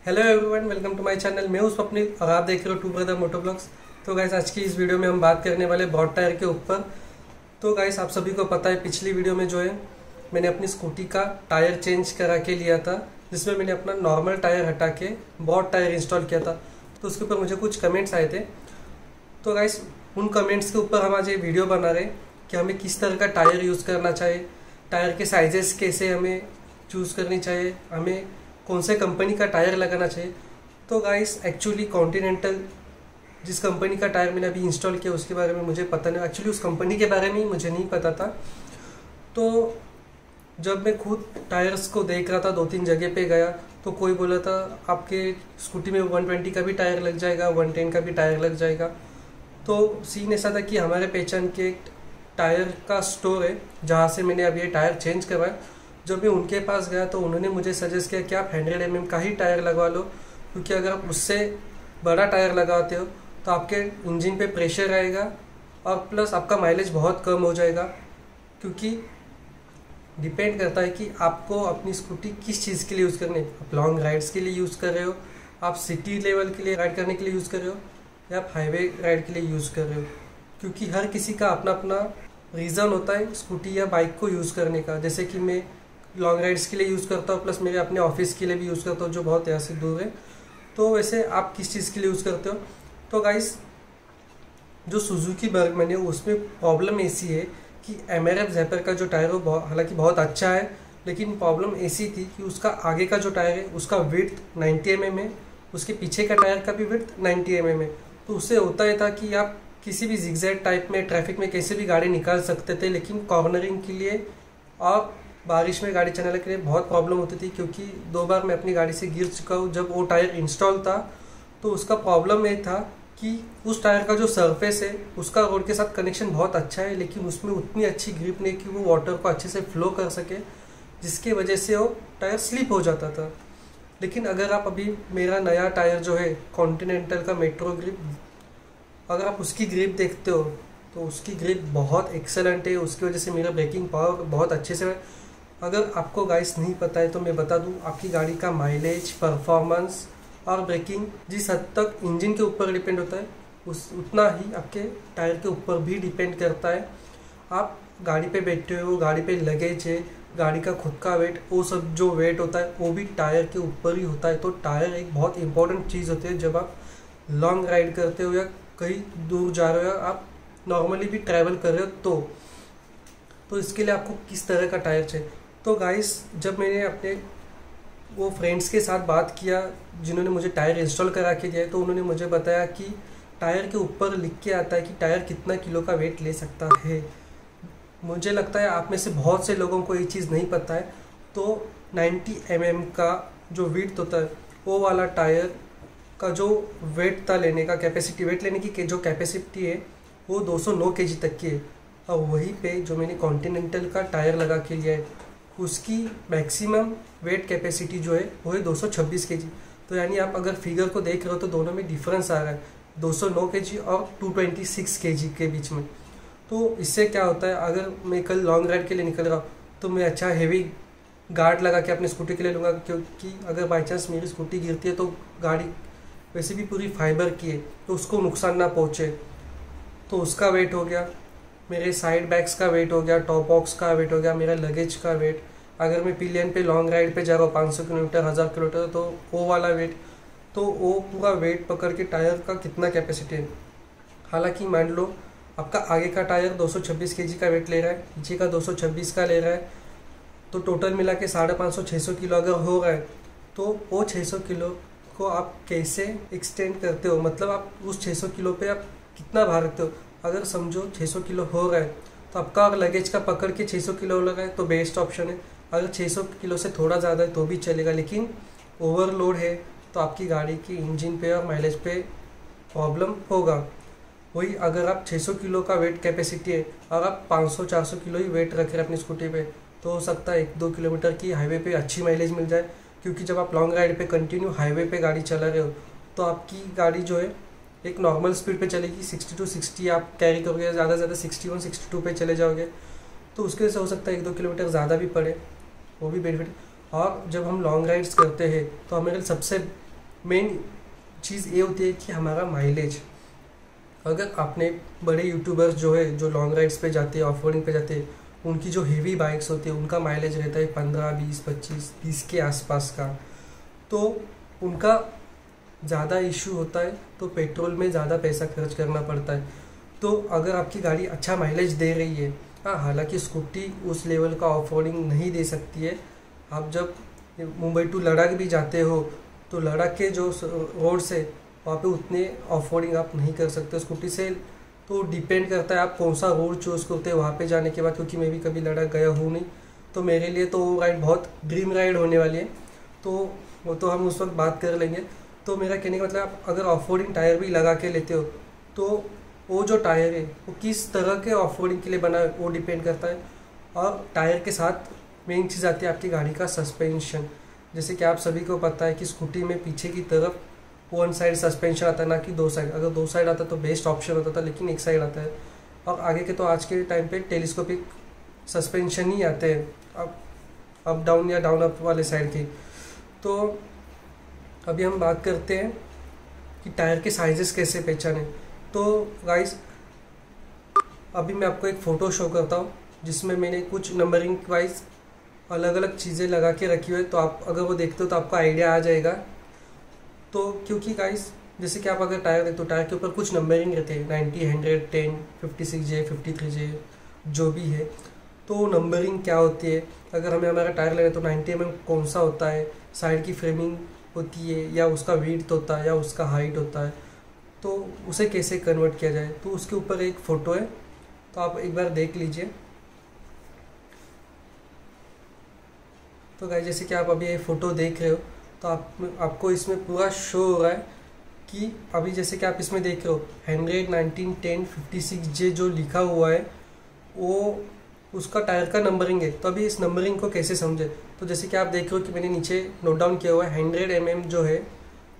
Hello everyone, welcome to my channel. मैं हूं स्वप्निल और आप देख रहे हो टू ब्रदर मोटो ब्लॉग्स। तो गाइस, आज की इस वीडियो में हम बात करने वाले ब्रॉड टायर के ऊपर। तो गाइस, आप सभी को पता है पिछली वीडियो में जो है मैंने अपनी स्कूटी का टायर चेंज करा के लिया था, जिसमें मैंने अपना नॉर्मल टायर हटा के ब्रॉड टायर इंस्टॉल किया था। तो उसके ऊपर मुझे कुछ कमेंट्स आए थे। तो गाइस, उन कमेंट्स के ऊपर हम आज ये वीडियो बना रहे कि हमें किस तरह का टायर यूज़ करना चाहिए, टायर के साइजेस कैसे हमें चूज़ करनी चाहिए, हमें कौन से कंपनी का टायर लगाना चाहिए। तो गाइस, एक्चुअली कॉन्टिनेंटल जिस कंपनी का टायर मैंने अभी इंस्टॉल किया उसके बारे में मुझे पता नहीं, एक्चुअली उस कंपनी के बारे में ही मुझे नहीं पता था। तो जब मैं खुद टायर्स को देख रहा था, 2-3 जगह पे गया, तो कोई बोला था आपके स्कूटी में 120 का भी टायर लग जाएगा, 110 का भी टायर लग जाएगा। तो सीन ऐसा था कि हमारे पहचान के टायर का स्टोर है जहाँ से मैंने अभी ये टायर चेंज करवाया। जब मैं उनके पास गया तो उन्होंने मुझे सजेस्ट किया कि आप 100 mm का ही टायर लगवा लो, क्योंकि अगर आप उससे बड़ा टायर लगाते हो तो आपके इंजन पे प्रेशर आएगा और प्लस आपका माइलेज बहुत कम हो जाएगा। क्योंकि डिपेंड करता है कि आपको अपनी स्कूटी किस चीज़ के लिए यूज़ करनी है। आप लॉन्ग राइड्स के लिए यूज़ कर रहे हो, आप सिटी लेवल के लिए राइड करने के लिए यूज़ कर रहे हो, या आप हाईवे राइड के लिए यूज़ कर रहे हो। क्योंकि हर किसी का अपना अपना रीज़न होता है स्कूटी या बाइक को यूज़ करने का। जैसे कि मैं लॉन्ग राइड्स के लिए यूज़ करता हूँ, प्लस मेरे अपने ऑफिस के लिए भी यूज़ करता हूँ जो बहुत यहाँ से दूर है। तो वैसे आप किस चीज़ के लिए यूज़ करते हो। तो गाइस, जो सुजुकी बर्गमैन है उसमें प्रॉब्लम ऐसी है कि एमआरएफ ज़ैपर का जो टायर है हालांकि बहुत अच्छा है, लेकिन प्रॉब्लम ऐसी थी कि उसका आगे का जो टायर है उसका विड्थ 90 mm है, उसके पीछे का टायर का भी विड्थ 90 mm है। तो उससे होता है था कि आप किसी भी जिगजैग टाइप में ट्रैफिक में कैसे भी गाड़ी निकाल सकते थे, लेकिन कॉर्नरिंग के लिए और बारिश में गाड़ी चलाने के लिए बहुत प्रॉब्लम होती थी। क्योंकि 2 बार मैं अपनी गाड़ी से गिर चुका हूँ। जब वो टायर इंस्टॉल था तो उसका प्रॉब्लम ये था कि उस टायर का जो सरफेस है उसका रोड के साथ कनेक्शन बहुत अच्छा है, लेकिन उसमें उतनी अच्छी ग्रिप नहीं कि वो वाटर को अच्छे से फ्लो कर सके, जिसकी वजह से वो टायर स्लिप हो जाता था। लेकिन अगर आप अभी मेरा नया टायर जो है कॉन्टिनेंटल का मेट्रो ग्रिप, अगर आप उसकी ग्रिप देखते हो तो उसकी ग्रिप बहुत एक्सेलेंट है। उसकी वजह से मेरा ब्रेकिंग पावर बहुत अच्छे से। अगर आपको गाइस नहीं पता है तो मैं बता दूं, आपकी गाड़ी का माइलेज, परफॉर्मेंस और ब्रेकिंग जिस हद तक इंजन के ऊपर डिपेंड होता है उतना ही आपके टायर के ऊपर भी डिपेंड करता है। आप गाड़ी पे बैठे हो, गाड़ी पे लगेज है, गाड़ी का खुद का वेट, वो सब जो वेट होता है वो भी टायर के ऊपर ही होता है। तो टायर एक बहुत इंपॉर्टेंट चीज़ होती है जब आप लॉन्ग राइड करते हो या कहीं दूर जा रहे हो, आप नॉर्मली भी ट्रैवल कर रहे हो। तो इसके लिए आपको किस तरह का टायर चाहिए। तो गाइस, जब मैंने अपने वो फ्रेंड्स के साथ बात किया जिन्होंने मुझे टायर इंस्टॉल करा के दिया है, तो उन्होंने मुझे बताया कि टायर के ऊपर लिख के आता है कि टायर कितना किलो का वेट ले सकता है। मुझे लगता है आप में से बहुत से लोगों को ये चीज़ नहीं पता है। तो 90 mm का जो विड्थ होता है वो वाला टायर का जो वेट था लेने का कैपेसिटी, वेट लेने की जो कैपेसिटी है वो 209 kg तक की है। और वहीं पे जो मैंने कॉन्टिनेंटल का टायर लगा के लिया है उसकी मैक्सिमम वेट कैपेसिटी जो है वो है 226 kg। तो यानी आप अगर फिगर को देख रहे हो तो दोनों में डिफरेंस आ रहा है, 209 kg और 226 kg के बीच में। तो इससे क्या होता है, अगर मैं कल लॉन्ग राइड के लिए निकल रहा हूँ तो मैं अच्छा हेवी गार्ड लगा के अपनी स्कूटी के लिए लूँगा, क्योंकि अगर बाई चांस मेरी स्कूटी गिरती है तो गाड़ी वैसे भी पूरी फाइबर की है तो उसको नुकसान ना पहुँचे। तो उसका वेट हो गया, मेरे साइड बैग्स का वेट हो गया, टॉप बॉक्स का वेट हो गया, मेरा लगेज का वेट। अगर मैं पिलियन पे लॉन्ग राइड पे जा रहा हूँ 500 किलोमीटर, 1000 किलोमीटर, तो वो वाला वेट, तो वो पूरा वेट पकड़ के टायर का कितना कैपेसिटी है। हालांकि मान लो आपका आगे का टायर 226 kg का वेट ले रहा है, पीछे का 226 का ले रहा है, तो टोटल मिला के 550-600 किलो अगर हो रहा है, तो वो 600 किलो को आप कैसे एक्सटेंड करते हो, मतलब आप उस 600 किलो पे आप कितना भार रखते हो। अगर समझो 600 किलो हो रहा है तो आपका अगर लगेज का पकड़ के 600 किलो लगा है तो बेस्ट ऑप्शन है। अगर 600 किलो से थोड़ा ज़्यादा है तो भी चलेगा, लेकिन ओवरलोड है तो आपकी गाड़ी की इंजन पे और माइलेज पे प्रॉब्लम होगा। वही अगर आप 600 किलो का वेट कैपेसिटी है और आप 500-400 किलो ही वेट रख रहे हैं अपनी स्कूटी पे, तो हो सकता है 1-2 किलोमीटर की हाईवे पे अच्छी माइलेज मिल जाए। क्योंकि जब आप लॉन्ग राइड पे कंटिन्यू हाईवे पे गाड़ी चला रहे हो तो आपकी गाड़ी जो है एक नॉर्मल स्पीड पे चलेगी, 60-60 आप कैरी करोगे, ज़्यादा से ज़्यादा 61-62 पे चले जाओगे। तो उसके वजह से हो सकता है 1-2 किलोमीटर ज़्यादा भी पड़े, वो भी बेनिफिट। और जब हम लॉन्ग राइड्स करते हैं तो हमारे सबसे मेन चीज़ ये होती है कि हमारा माइलेज। अगर आपने बड़े यूट्यूबर्स जो है जो लॉन्ग राइड्स पे जाते हैं, ऑफ रोडिंग पे जाते हैं, उनकी जो हेवी बाइक्स होती है उनका माइलेज रहता है 15, 20, 25, 30 के आसपास का। तो उनका ज़्यादा इशू होता है, तो पेट्रोल में ज़्यादा पैसा खर्च करना पड़ता है। तो अगर आपकी गाड़ी अच्छा माइलेज दे रही है, हाँ हालांकि स्कूटी उस लेवल का ऑफ रोडिंग नहीं दे सकती है। आप जब मुंबई टू लद्दाख भी जाते हो तो लद्दाख के जो रोड से वहाँ पे उतने ऑफ रोडिंग आप नहीं कर सकते स्कूटी से। तो डिपेंड करता है आप कौन सा रोड चूज़ करते हैं वहाँ पे जाने के बाद, क्योंकि मैं भी कभी लद्दाख गया हूँ नहीं, तो मेरे लिए तो वो राइड बहुत ड्रीम राइड होने वाली है। तो वो तो हम उस वक्त बात कर लेंगे। तो मेरा कहने का मतलब आप अगर ऑफ रोडिंग टायर भी लगा के लेते हो तो वो जो टायर है वो किस तरह के ऑफ रोडिंग के लिए बना है वो डिपेंड करता है। और टायर के साथ मेन चीज़ आती है आपकी गाड़ी का सस्पेंशन। जैसे कि आप सभी को पता है कि स्कूटी में पीछे की तरफ वन साइड सस्पेंशन आता है, ना कि दो साइड। अगर दो साइड आता तो बेस्ट ऑप्शन होता था, लेकिन एक साइड आता है। और आगे के तो आज के टाइम पे टेलीस्कोपिक सस्पेंशन ही आते हैं, अप डाउन या डाउन अप वाले साइड की। तो अभी हम बात करते हैं कि टायर के साइजेस कैसे पहचाने। तो गाइस अभी मैं आपको एक फ़ोटो शो करता हूँ जिसमें मैंने कुछ नंबरिंग वाइज अलग अलग चीज़ें लगा के रखी हुई है। तो आप अगर वो देखते हो तो आपको आइडिया आ जाएगा। तो क्योंकि गाइस जैसे कि आप अगर टायर देखते हो, टायर के ऊपर कुछ नंबरिंग रहते हैं 90, 100, 10, 56J, 53J जो भी है। तो नंबरिंग क्या होती है, अगर हमें हमारा टायर लगे तो 90 mm कौन सा होता है, साइड की फ्रेमिंग होती है, या उसका विड्थ होता है, या उसका हाइट होता है, तो उसे कैसे कन्वर्ट किया जाए। तो उसके ऊपर एक फ़ोटो है, तो आप एक बार देख लीजिए। तो गाइस जैसे कि आप अभी ये फ़ोटो देख रहे हो तो आपको इसमें पूरा शो हो रहा है कि अभी जैसे कि आप इसमें देख रहे हो 100, 19, 10, 56J जो लिखा हुआ है वो उसका टायर का नंबरिंग है। तो अभी इस नंबरिंग को कैसे समझे, तो जैसे कि आप देख रहे हो कि मैंने नीचे नोट डाउन किया हुआ है 100 mm जो है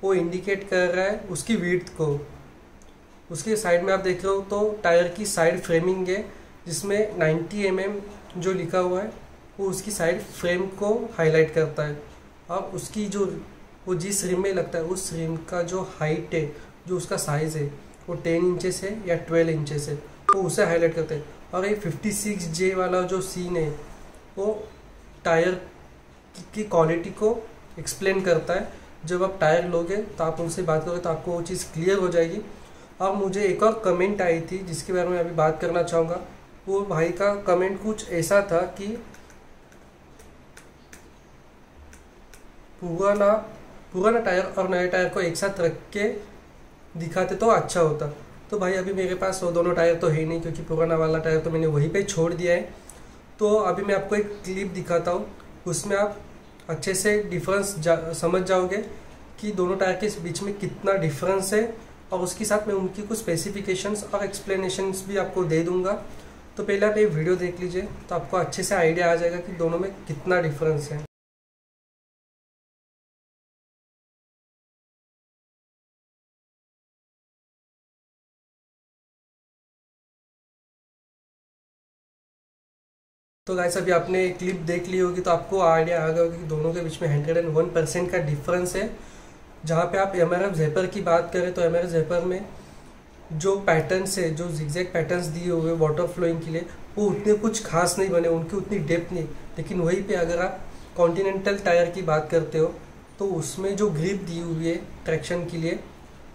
वो इंडिकेट कर रहा है उसकी विड्थ को। उसके साइड में आप देख रहे हो तो टायर की साइड फ्रेमिंग है जिसमें 90 mm जो लिखा हुआ है वो उसकी साइड फ्रेम को हाईलाइट करता है। अब उसकी जो वो जिस रिम में लगता है उस रिम का जो हाइट है, जो उसका साइज़ है वो 10 इंचेस है या 12 इंचेस है, तो उसे हाईलाइट करते हैं। और ये 56J वाला जो सीन है वो टायर की क्वालिटी को एक्सप्लेन करता है। जब आप टायर लोगे तो आप उनसे बात करोगे तो आपको वो चीज़ क्लियर हो जाएगी। अब मुझे एक और कमेंट आई थी जिसके बारे में अभी बात करना चाहूँगा। वो भाई का कमेंट कुछ ऐसा था कि पुराना टायर और नए टायर को एक साथ रख के दिखाते तो अच्छा होता। तो भाई अभी मेरे पास वो दोनों टायर तो है नहीं, क्योंकि पुराना वाला टायर तो मैंने वहीं पे छोड़ दिया है। तो अभी मैं आपको एक क्लिप दिखाता हूँ, उसमें आप अच्छे से डिफरेंस समझ जाओगे कि दोनों टायर के बीच में कितना डिफरेंस है। और उसके साथ मैं उनकी कुछ स्पेसिफिकेशंस और एक्सप्लेनेशंस भी आपको दे दूँगा। तो पहले आप ये वीडियो देख लीजिए तो आपको अच्छे से आइडिया आ जाएगा कि दोनों में कितना डिफरेंस है। तो गाइस अभी आपने क्लिप देख ली होगी तो आपको आइडिया आ गया होगा कि दोनों के बीच में 101% का डिफरेंस है। जहाँ पे आप MRF ज़ेपर की बात करें तो MRF ज़ेपर में जो पैटर्न्स है, जो जिगजैग पैटर्न्स दिए हुए वाटर फ्लोइंग के लिए, वो उतने कुछ खास नहीं बने, उनकी उतनी डेप्थ नहीं। लेकिन वहीं पे अगर आप कॉन्टिनेंटल टायर की बात करते हो तो उसमें जो ग्रिप दी हुई है ट्रैक्शन के लिए,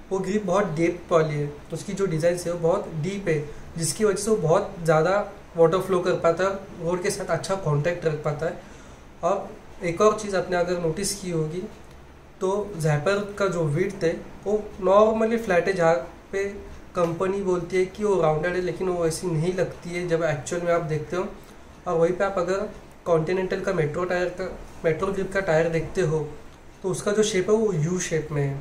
वो ग्रिप बहुत डेप्थ वाली है। उसकी जो डिज़ाइन है वो बहुत डीप है, जिसकी वजह से वो बहुत ज़्यादा वाटर फ्लो कर पाता है, रोड के साथ अच्छा कॉन्टैक्ट रख पाता है। और एक और चीज़ आपने अगर नोटिस की होगी तो ज़ेपर का जो विड्थ है वो नॉर्मली फ्लैट है, जहाँ पे कंपनी बोलती है कि वो राउंडेड है, लेकिन वो ऐसी नहीं लगती है जब एक्चुअल में आप देखते हो। और वहीं पे आप अगर कॉन्टिनेंटल का मेट्रो ग्रिप का टायर देखते हो तो उसका जो शेप है वो यू शेप में है,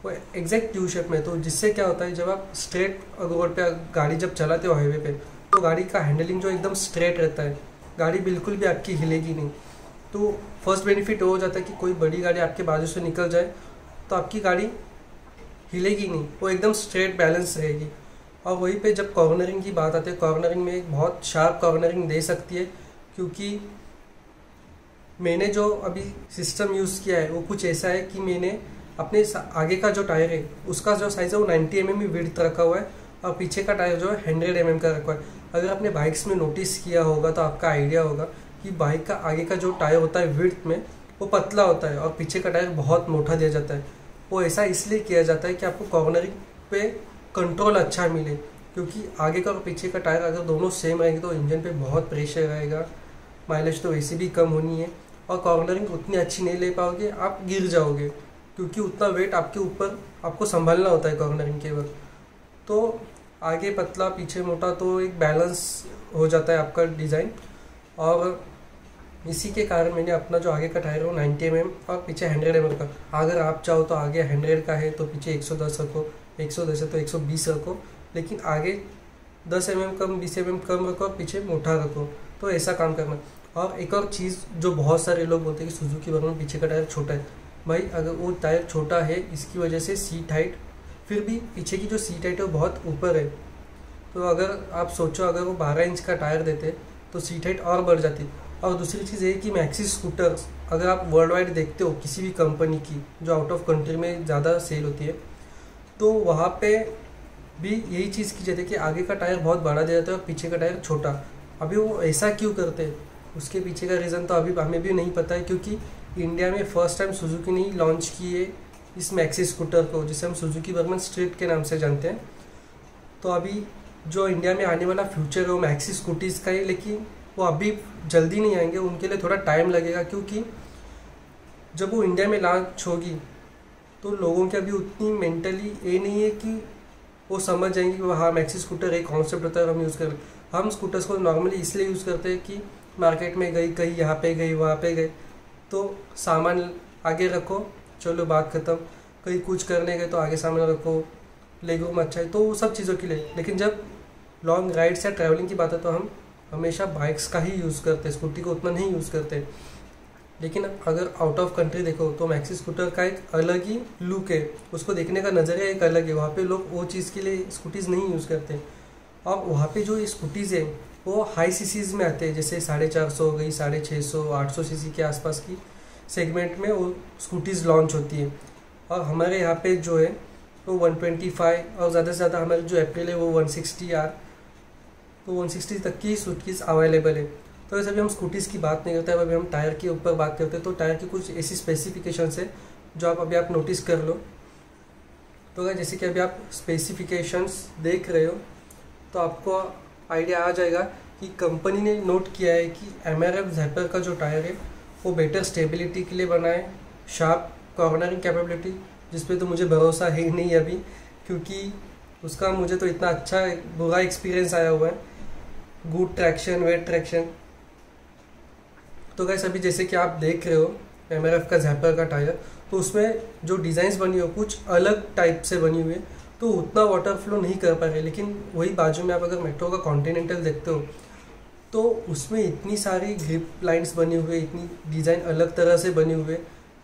वो एग्जैक्ट यू शेप में। तो जिससे क्या होता है, जब आप स्ट्रेट रोड पे गाड़ी जब चलाते हो हाईवे पे, तो गाड़ी का हैंडलिंग जो एकदम स्ट्रेट रहता है, गाड़ी बिल्कुल भी आपकी हिलेगी नहीं। तो फर्स्ट बेनिफिट हो जाता है कि कोई बड़ी गाड़ी आपके बाजू से निकल जाए तो आपकी गाड़ी हिलेगी नहीं, वो एकदम स्ट्रेट बैलेंस रहेगी। और वहीं पे जब कॉर्नरिंग की बात आती है, कॉर्नरिंग में एक बहुत शार्प कॉर्नरिंग दे सकती है, क्योंकि मैंने जो अभी सिस्टम यूज़ किया है वो कुछ ऐसा है कि मैंने अपने आगे का जो टायर है उसका जो साइज़ है वो 90 mm ही विड्थ रखा हुआ है और पीछे का टायर जो है 100 mm का रखा हुआ है। अगर आपने बाइक्स में नोटिस किया होगा तो आपका आइडिया होगा कि बाइक का आगे का जो टायर होता है विड्थ में वो पतला होता है और पीछे का टायर बहुत मोटा दिया जाता है। वो ऐसा इसलिए किया जाता है कि आपको कॉर्नरिंग पे कंट्रोल अच्छा मिले, क्योंकि आगे का और पीछे का टायर अगर दोनों सेम रहेंगे तो इंजन पे बहुत प्रेशर रहेगा, माइलेज तो वैसे भी कम होनी है और कॉर्नरिंग उतनी अच्छी नहीं ले पाओगे, आप गिर जाओगे क्योंकि उतना वेट आपके ऊपर आपको संभालना होता है कॉर्नरिंग के वक्त। तो आगे पतला पीछे मोटा तो एक बैलेंस हो जाता है आपका डिज़ाइन, और इसी के कारण मैंने अपना जो आगे का टायर है वो 90 mm और पीछे 100 mm का। अगर आप चाहो तो आगे 100 का है तो पीछे 110 रखो, 110 है तो 120 रखो, लेकिन आगे 10 mm कम 20 mm कम रखो और पीछे मोटा रखो, तो ऐसा काम करना। और एक और चीज़ जो बहुत सारे लोग बोलते हैं कि सुजुकी वर्ना में पीछे का टायर छोटा है, भाई अगर वो टायर छोटा है इसकी वजह से सीट हाइट, फिर भी पीछे की जो सीट हाइट है वो बहुत ऊपर है। तो अगर आप सोचो अगर वो 12 इंच का टायर देते तो सीट हाइट और बढ़ जाती। और दूसरी चीज़ ये कि मैक्सी स्कूटर्स अगर आप वर्ल्ड वाइड देखते हो किसी भी कंपनी की जो आउट ऑफ कंट्री में ज़्यादा सेल होती है, तो वहाँ पे भी यही चीज़ की जाती है कि आगे का टायर बहुत बड़ा दिया जाता है और पीछे का टायर छोटा। अभी वो ऐसा क्यों करते हैं उसके पीछे का रीज़न तो अभी हमें भी नहीं पता है, क्योंकि इंडिया में फर्स्ट टाइम सुजुकी ने लॉन्च किए इस मैक्सी स्कूटर को, जिसे हम सुजुकी वर्मन स्ट्रीट के नाम से जानते हैं। तो अभी जो इंडिया में आने वाला फ्यूचर है वो मैक्सी स्कूटीज़ का ही, लेकिन वो अभी जल्दी नहीं आएंगे, उनके लिए थोड़ा टाइम लगेगा, क्योंकि जब वो इंडिया में लॉन्च होगी तो लोगों की अभी उतनी मेंटली ये नहीं है कि वो समझ जाएंगे कि हाँ मैक्सी स्कूटर एक कॉन्सेप्ट होता है, हम यूज़ करें। हम स्कूटर्स को नॉर्मली इसलिए यूज़ करते हैं कि मार्केट में गई, कहीं यहाँ पे गई वहाँ पे गए तो सामान आगे रखो, चलो बात ख़त्म। कहीं कुछ करने गए तो आगे सामान रखो, लेगरूम अच्छा है, तो वो सब चीज़ों के लिए। लेकिन जब लॉन्ग राइड्स या ट्रैवलिंग की बात है तो हम हमेशा बाइक्स का ही यूज़ करते हैं, स्कूटी को उतना नहीं यूज़ करते। लेकिन अगर आउट ऑफ कंट्री देखो तो मैक्सी स्कूटर का एक अलग ही लुक है, उसको देखने का नज़रिया एक अलग है। वहाँ पे लोग वो चीज़ के लिए स्कूटीज़ नहीं यूज़ करते, और वहाँ पे जो ये स्कूटीज़ है वो हाई सीसीज में आते हैं, जैसे 450 हो गई, 650, 800 सीसी के आसपास की सेगमेंट में वो स्कूटीज़ लॉन्च होती है। और हमारे यहाँ पे जो है वो 125 और ज़्यादा से ज़्यादा हमारे जो अप्रैल है वो 160 आर, तो 160 तक की स्कूटीज़ अवेलेबल है। तो ऐसे अभी हम स्कूटीज़ की बात नहीं करते, अभी हम टायर के ऊपर बात करते हैं। तो टायर की कुछ ऐसी स्पेसिफिकेशंस है जो आप नोटिस कर लो। तो जैसे कि अभी आप स्पेसिफिकेशंस देख रहे हो तो आपको आइडिया आ जाएगा कि कंपनी ने नोट किया है कि MRF ज़ैपर का जो टायर है वो बेटर स्टेबिलिटी के लिए बना है, शार्प कॉर्नरिंग कैपेबिलिटी, जिस पे तो मुझे भरोसा है ही नहीं अभी, क्योंकि उसका मुझे तो इतना अच्छा बुरा एक्सपीरियंस आया हुआ है। Good traction, wet traction. तो गाइस अभी जैसे कि आप देख रहे हो MRF का ज़ैपर का टायर, तो उसमें जो डिज़ाइंस बनी हो कुछ अलग टाइप से बनी हुई है, तो उतना वाटर फ्लो नहीं कर पा रहे। लेकिन वही बाजू में आप अगर मेट्रो का कॉन्टिनेंटल देखते हो तो उसमें इतनी सारी ग्रिप लाइंस बनी हुई है, इतनी डिज़ाइन अलग तरह से बनी हुई है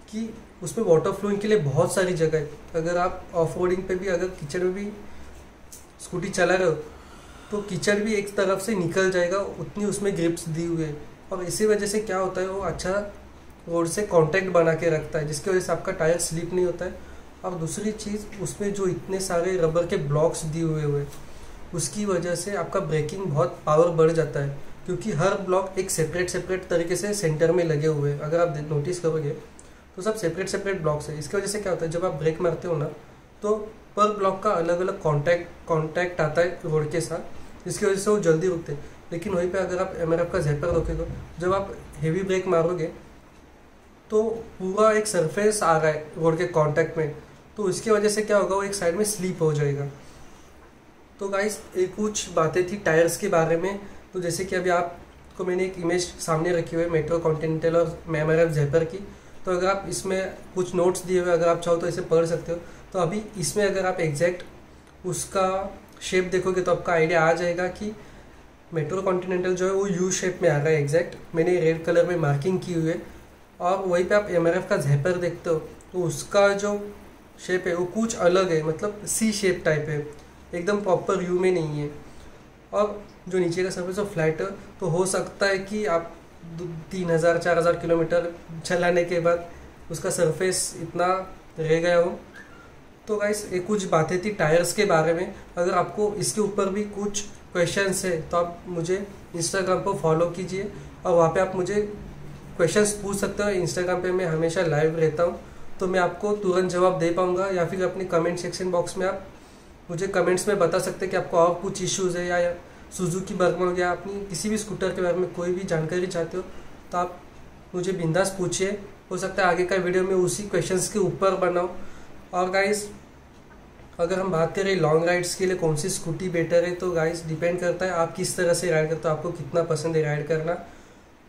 कि उसमें वाटर फ्लोइंग के लिए बहुत सारी जगह है। अगर आप ऑफ रोडिंग पे भी, अगर कीचड़ में भी स्कूटी चला रहे हो तो कीचड़ भी एक तरफ से निकल जाएगा, उतनी उसमें ग्रिप्स दी हुई है। और इसी वजह से क्या होता है, वो अच्छा रोड से कांटेक्ट बना के रखता है, जिसकी वजह से आपका टायर स्लिप नहीं होता है। और दूसरी चीज़, उसमें जो इतने सारे रबर के ब्लॉक्स दिए हुए उसकी वजह से आपका ब्रेकिंग बहुत पावर बढ़ जाता है, क्योंकि हर ब्लॉक एक सेपरेट तरीके से सेंटर में लगे हुए हैं। अगर आप नोटिस करोगे तो सब सेपरेट ब्लॉक्स है। इसकी वजह से क्या होता है, जब आप ब्रेक मारते हो ना तो पर ब्लॉक का अलग अलग कॉन्टैक्ट आता है रोड के साथ, जिसकी वजह से वो जल्दी रुकते हैं। लेकिन वहीं पे अगर आप MRF का ज़ैपर रोकेगा, जब आप हेवी ब्रेक मारोगे तो पूरा एक सरफेस आ रहा है रोड के कांटेक्ट में, तो इसकी वजह से क्या होगा, वो एक साइड में स्लिप हो जाएगा। तो गाइस ये कुछ बातें थी टायर्स के बारे में। तो जैसे कि अभी आपको मैंने एक इमेज सामने रखी हुई है मेट्रो कॉन्टिनेंटल और MRF ज़ैपर की, तो अगर आप इसमें कुछ नोट्स दिए हुए, अगर आप चाहो तो इसे पढ़ सकते हो। तो अभी इसमें अगर आप एग्जैक्ट उसका शेप देखोगे तो आपका आइडिया आ जाएगा कि मेट्रो कॉन्टिनेंटल जो है वो U शेप में आ रहा है एग्जैक्ट, मैंने रेड कलर में मार्किंग की हुई है। और वहीं पे आप MRF का ज़ैपर देखते हो तो उसका जो शेप है वो कुछ अलग है, मतलब C शेप टाइप है, एकदम प्रॉपर U में नहीं है। और जो नीचे का सरफेस वो फ्लैट है, तो हो सकता है कि आप 3000-4000 किलोमीटर चलाने के बाद उसका सरफेस इतना रह गया हूँ। तो गाइस ये कुछ बातें थी टायर्स के बारे में। अगर आपको इसके ऊपर भी कुछ क्वेश्चंस है तो आप मुझे इंस्टाग्राम पर फॉलो कीजिए और वहाँ पे आप मुझे क्वेश्चंस पूछ सकते हो। इंस्टाग्राम पे मैं हमेशा लाइव रहता हूँ, तो मैं आपको तुरंत जवाब दे पाऊँगा, या फिर अपनी कमेंट सेक्शन बॉक्स में आप मुझे कमेंट्स में बता सकते हैं कि आपको और कुछ इश्यूज़ है या सुजुकी बर्गमन या अपनी किसी भी स्कूटर के बारे में कोई भी जानकारी चाहते हो तो आप मुझे बिंदास पूछिए। हो सकता है आगे का वीडियो में उसी क्वेश्चंस के ऊपर बनाऊँ। और गाइस अगर हम बात करें लॉन्ग राइड्स के लिए कौन सी स्कूटी बेटर है, तो गाइस डिपेंड करता है आप किस तरह से राइड करते हो, आपको कितना पसंद है राइड करना।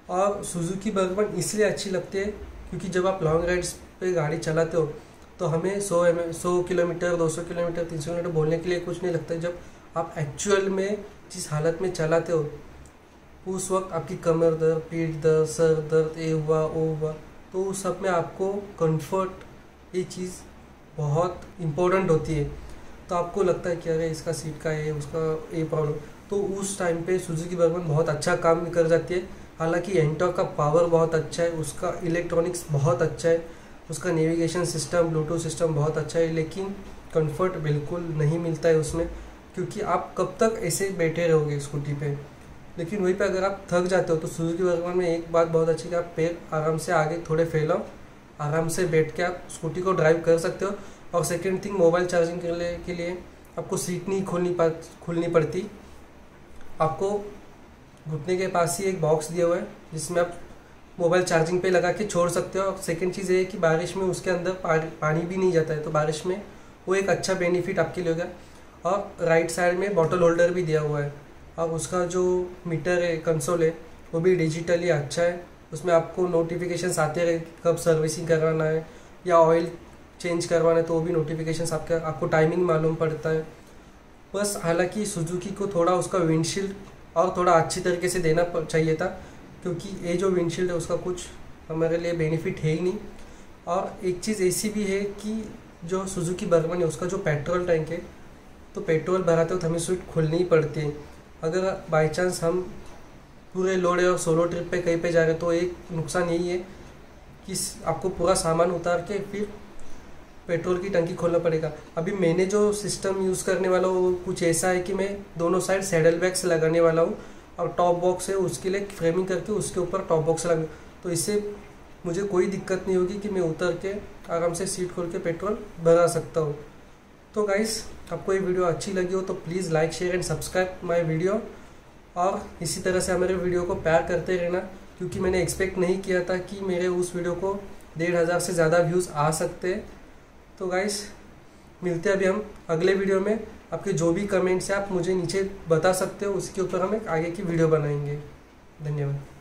और सुजुकी बर्गमन इसलिए अच्छी लगती है क्योंकि जब आप लॉन्ग राइड्स पे गाड़ी चलाते हो तो हमें 100 किलोमीटर 200 किलोमीटर 300 किलोमीटर बोलने के लिए कुछ नहीं लगता। जब आप एक्चुअल में जिस हालत में चलाते हो उस वक्त आपकी कमर दर्द, पीठ दर्द, सर दर्द, ये हुआ वो हुआ, तो उस सब में आपको कंफर्ट ये चीज़ बहुत इम्पोर्टेंट होती है। तो आपको लगता है कि अरे इसका सीट का है, उसका ये प्रॉब्लम, तो उस टाइम पे सुजुकी बर्गमन बहुत अच्छा काम कर जाती है। हालांकि एंटॉर्क का पावर बहुत अच्छा है, उसका इलेक्ट्रॉनिक्स बहुत अच्छा है, उसका नेविगेशन सिस्टम, ब्लूटूथ सिस्टम बहुत अच्छा है, लेकिन कंफर्ट बिल्कुल नहीं मिलता है उसमें, क्योंकि आप कब तक ऐसे बैठे रहोगे स्कूटी पे। लेकिन वहीं पे अगर आप थक जाते हो तो सुजुकी बर्गमन में एक बात बहुत अच्छी है कि आप पैर आराम से आगे थोड़े फैलाओ, आराम से बैठ के आप स्कूटी को ड्राइव कर सकते हो। और सेकेंड थिंग, मोबाइल चार्जिंग के लिए आपको सीट नहीं खोलनी पड़ती, आपको घुटने के पास ही एक बॉक्स दिया हुआ है जिसमें आप मोबाइल चार्जिंग पे लगा के छोड़ सकते हो। और सेकेंड चीज़ ये है कि बारिश में उसके अंदर पानी भी नहीं जाता है, तो बारिश में वो एक अच्छा बेनिफिट आपके लिए होगा। और राइट साइड में बॉटल होल्डर भी दिया हुआ है, और उसका जो मीटर है, कंसोल है, वो भी डिजिटली अच्छा है। उसमें आपको नोटिफिकेशंस आते रहे कब सर्विसिंग करवाना है या ऑयल चेंज करवाना है, तो वो भी नोटिफिकेशंस आपको टाइमिंग मालूम पड़ता है। बस हालांकि सुजुकी को थोड़ा उसका विंडशील्ड और थोड़ा अच्छी तरीके से देना चाहिए था, क्योंकि ये जो विंडशील्ड है उसका कुछ हमारे लिए बेनिफिट है ही नहीं। और एक चीज़ ऐसी भी है कि जो सुजुकी बर्गमन है उसका जो पेट्रोल टैंक है, तो पेट्रोल भराते वक्त हमें सीट खोलनी ही पड़ती है। अगर बाई चांस हम पूरे लोड और सोलो ट्रिप पे कहीं पे जा रहे हैं तो एक नुकसान यही है कि आपको पूरा सामान उतार के फिर पेट्रोल की टंकी खोलना पड़ेगा। अभी मैंने जो सिस्टम यूज़ करने वाला हूँ वो कुछ ऐसा है कि मैं दोनों साइड सैडल बैग्स लगाने वाला हूँ, और टॉप बॉक्स है उसके लिए फ्रेमिंग करके उसके ऊपर टॉप बॉक्स लगा, तो इससे मुझे कोई दिक्कत नहीं होगी कि मैं उतर के आराम से सीट खोल के पेट्रोल भरा सकता हूँ। तो गाइस आपको ये वीडियो अच्छी लगी हो तो please like share and subscribe my video, और इसी तरह से हमारे वीडियो को प्यार करते रहना, क्योंकि मैंने एक्सपेक्ट नहीं किया था कि मेरे उस वीडियो को 1500 से ज़्यादा व्यूज़ आ सकते हैं। तो गाइस मिलते हैं अभी हम अगले वीडियो में। आपके जो भी कमेंट्स हैं आप मुझे नीचे बता सकते हो, उसके ऊपर हम एक आगे की वीडियो बनाएंगे। धन्यवाद।